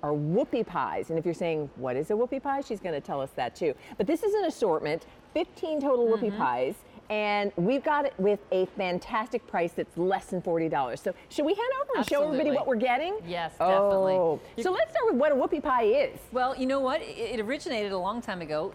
are Whoopie pies. And if you're saying, what is a Whoopie pie? She's going to tell us that too. But this is an assortment, 15 total Whoopie pies. And we've got it with a fantastic price that's less than $40. So should we head over and show everybody what we're getting? Yes, definitely. Oh. So let's start with what a Whoopie pie is. Well, you know what? It originated a long time ago.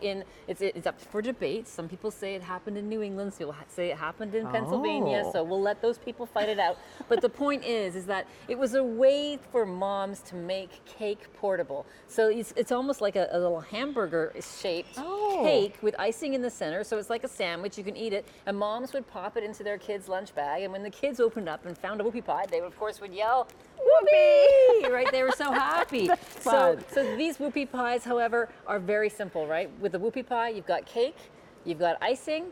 It's up for debate. Some people say it happened in New England. Some people say it happened in Pennsylvania. So we'll let those people fight it out. But the point is that it was a way for moms to make cake portable. So it's almost like a little hamburger-shaped cake with icing in the center. So it's like a sandwich. You can eat it. And moms would pop it into their kids' lunch bag. And when the kids opened up and found a Whoopie pie, they of course would yell, Whoopie! Right? They were so happy. So these Whoopie pies, however, are very simple, right? With a Whoopie pie, you've got cake, you've got icing,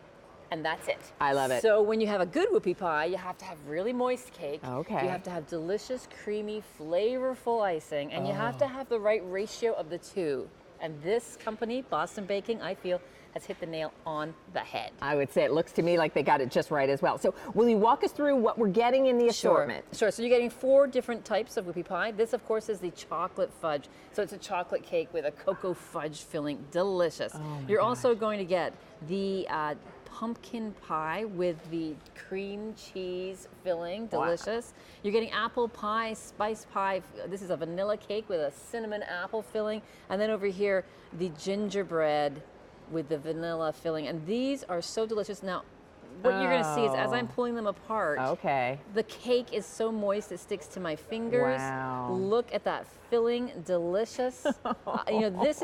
and that's it. I love it. So when you have a good Whoopie pie, you have to have really moist cake. Okay. You have to have delicious, creamy, flavorful icing, and you have to have the right ratio of the two. And this company, Boston Baking, I feel, has hit the nail on the head. I would say it looks to me like they got it just right as well. So will you walk us through what we're getting in the assortment? Sure. So you're getting 4 different types of Whoopie pie. This, of course, is the chocolate fudge. So it's a chocolate cake with a cocoa fudge filling. Delicious. You're also going to get the pumpkin pie with the cream cheese filling. Delicious. You're getting apple pie, spice pie. This is a vanilla cake with a cinnamon apple filling. And then over here, the gingerbread with the vanilla filling, and these are so delicious. Now, what you're going to see is as I'm pulling them apart, the cake is so moist it sticks to my fingers. Wow. Look at that filling, delicious. You know, this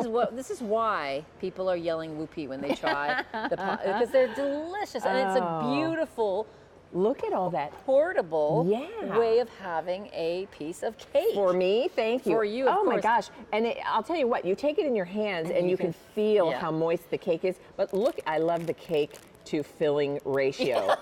is why people are yelling Whoopie when they try the pie, because they're delicious, and it's a beautiful. Look at all that Portable way of having a piece of cake. For me, thank you. For you, of course. course. My gosh. And I'll tell you what, you take it in your hands and you can feel how moist the cake is. But look, I love the cake to filling ratio.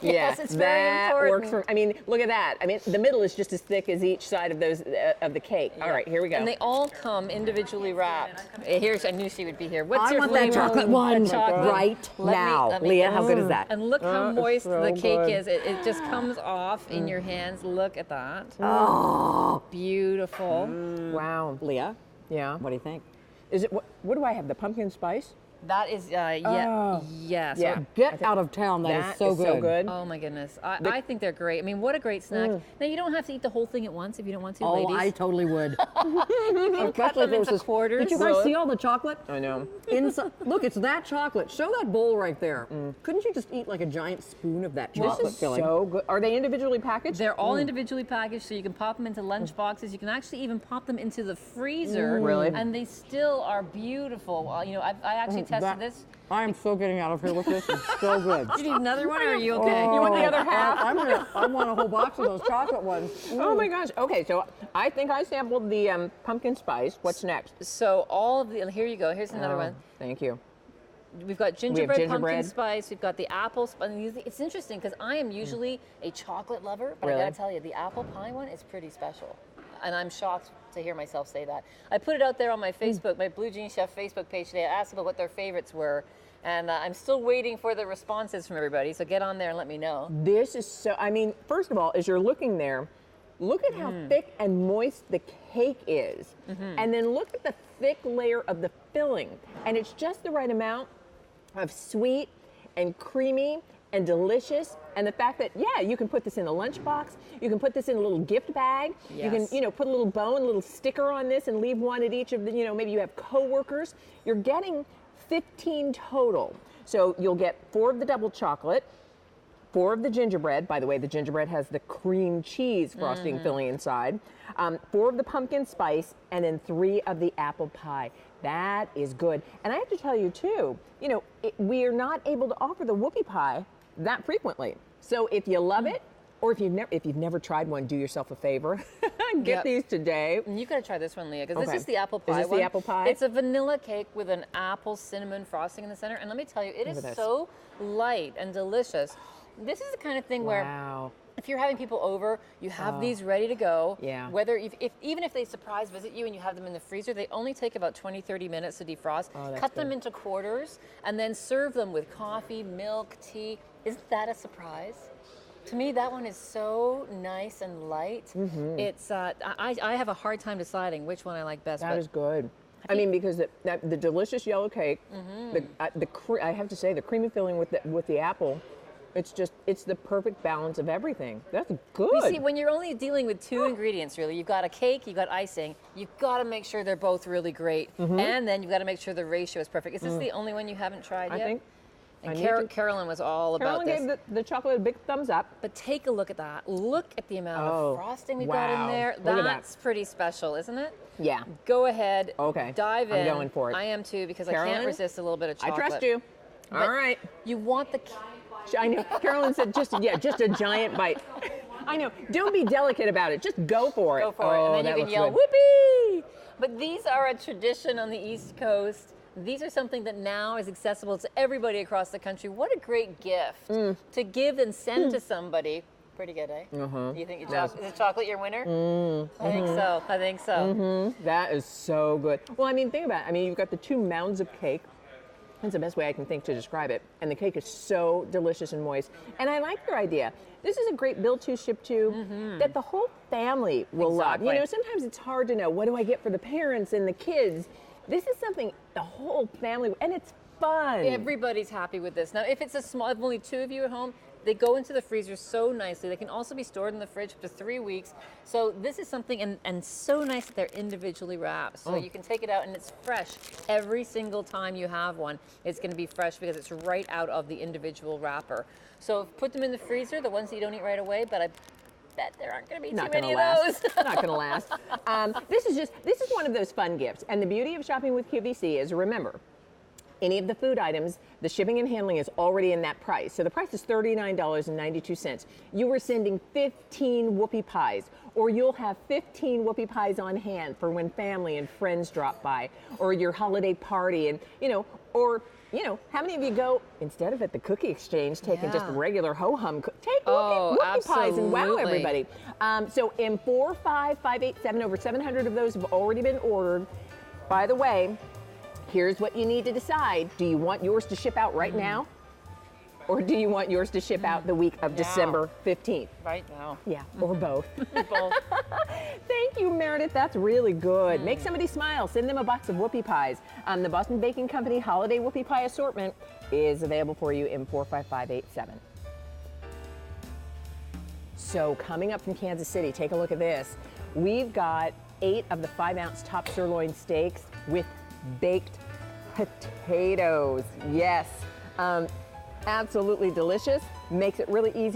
Yes, it's very important. Works for, I mean, look at that. I mean, the middle is just as thick as each side of those of the cake. All right, here we go. And they all come individually wrapped. Here's, I knew she would be here. What's your want flavor? that chocolate one right now. let me Leah, get how good is that? And look how moist so the cake good. is. It just comes off in your hands. Look at that. Oh, Beautiful. Wow. Leah, Yeah. what do you think? Is it what do I have? The pumpkin spice? That is, yes. Yeah. Get out of town. That is so good. So good. Oh my goodness. I think they're great. I mean, what a great snack. Now, you don't have to eat the whole thing at once if you don't want to, Oh, ladies. I totally would. cut them into quarters. Did you guys see all the chocolate? I know. Inside, look, it's that chocolate. Show that bowl right there. Couldn't you just eat like a giant spoon of that chocolate This is filling? so good. Are they individually packaged? They're all individually packaged, so you can pop them into lunch boxes. You can actually even pop them into the freezer. Really? And they still are beautiful. You know, I actually tested this. I am so getting out of here with this. It's so good. Do you need another one, or are you okay? You want the other half? I want a whole box of those chocolate ones. Oh my gosh. Okay, so I think I sampled the pumpkin spice. What's next? So all of the, here you go. Here's another one. Thank you. We've got gingerbread, pumpkin gingerbread. spice. We've got the apple spice. It's interesting because I am usually a chocolate lover, but I Really? gotta tell you, the apple pie one is pretty special. And I'm shocked to hear myself say that. I put it out there on my Facebook, my Blue Jean Chef Facebook page today. I asked about what their favorites were. And I'm still waiting for the responses from everybody. So get on there and let me know. This is so, I mean, first of all, as you're looking there, look at how thick and moist the cake is. And then look at the thick layer of the filling. And it's just the right amount of sweet and creamy and delicious. And the fact that, yeah, you can put this in a lunchbox. You can put this in a little gift bag. You can, you know, put a little bow and a little sticker on this and leave one at each of the, you know, maybe you have coworkers. You're getting 15 total. So you'll get 4 of the double chocolate, 4 of the gingerbread. By the way, the gingerbread has the cream cheese frosting filling inside. 4 of the pumpkin spice, and then 3 of the apple pie. That is good. And I have to tell you too, you know, we are not able to offer the Whoopie pie that frequently. So if you love it, or if you've never tried one, do yourself a favor. Get these today. And you gotta try this one, Leah, because this is the apple pie Is this one. the apple pie? It's a vanilla cake with an apple cinnamon frosting in the center. And let me tell you, it is so light and delicious. This is the kind of thing where if you're having people over, you have these ready to go. Yeah. Whether even if they surprise visit you and you have them in the freezer, they only take about 20, 30 minutes to defrost. Cut them into quarters and then serve them with coffee, milk, tea. Isn't that a surprise? To me, that one is so nice and light. It's I have a hard time deciding which one I like best. That is good. I mean, because the delicious yellow cake, I have to say, the creamy filling with the apple, it's the perfect balance of everything. That's good. You see, when you're only dealing with two ingredients, really, you've got a cake, you've got icing, you've got to make sure they're both really great, and then you've got to make sure the ratio is perfect. Is this the only one you haven't tried yet? I think. And Carolyn was all about this. Carolyn gave the chocolate a big thumbs up. But take a look at that. Look at the amount of frosting we've got in there. Look at That's pretty special, isn't it? Yeah. Go ahead. Okay. Dive in. I'm going for it. I am too, because Carolyn, I can't resist a little bit of chocolate. I trust you. But all right. You want the... I know. Carolyn said just a giant bite. I know. Don't be delicate about it. Just go for it. Go for it. And then you can yell, good. Whoopie! But these are a tradition on the East Coast. These are something that now is accessible to everybody across the country. What a great gift to give and send to somebody. Pretty good, eh? You think is chocolate your winner? I think so. I think so. That is so good. Well, I mean, think about it. I mean, you've got the 2 mounds of cake. That's the best way I can think to describe it. And the cake is so delicious and moist. And I like your idea. This is a great build to, ship to that the whole family will love. You know, sometimes it's hard to know, what do I get for the parents and the kids? This is something the whole family, and it's fun. Everybody's happy with this. Now, if it's a small, if only 2 of you at home, they go into the freezer so nicely. They can also be stored in the fridge for 3 weeks. So this is something, and so nice that they're individually wrapped. So you can take it out and it's fresh. Every single time you have one, it's gonna be fresh because it's right out of the individual wrapper. So put them in the freezer, the ones that you don't eat right away, but I bet there aren't going to be too many of those. Not going to last. This is one of those fun gifts. And the beauty of shopping with QVC is, remember, any of the food items, the shipping and handling is already in that price. So the price is $39.92. You are sending 15 Whoopie pies, or you'll have 15 Whoopie pies on hand for when family and friends drop by, or your holiday party, and how many of you go, instead of at the cookie exchange, taking just regular ho-hum, take Whoopie pies and wow everybody. So in 45587, over 700 of those have already been ordered. By the way, here's what you need to decide. Do you want yours to ship out right now? Or do you want yours to ship out the week of December 15th? Right now. Yeah, or both. Both. Thank you, Meredith. That's really good. Make somebody smile. Send them a box of Whoopie pies. The Boston Baking Company Holiday Whoopie Pie Assortment is available for you in 45587. So coming up from Kansas City, take a look at this. We've got 8 of the 5-ounce top sirloin steaks with baked potatoes. Yes. Absolutely delicious. Makes it really easy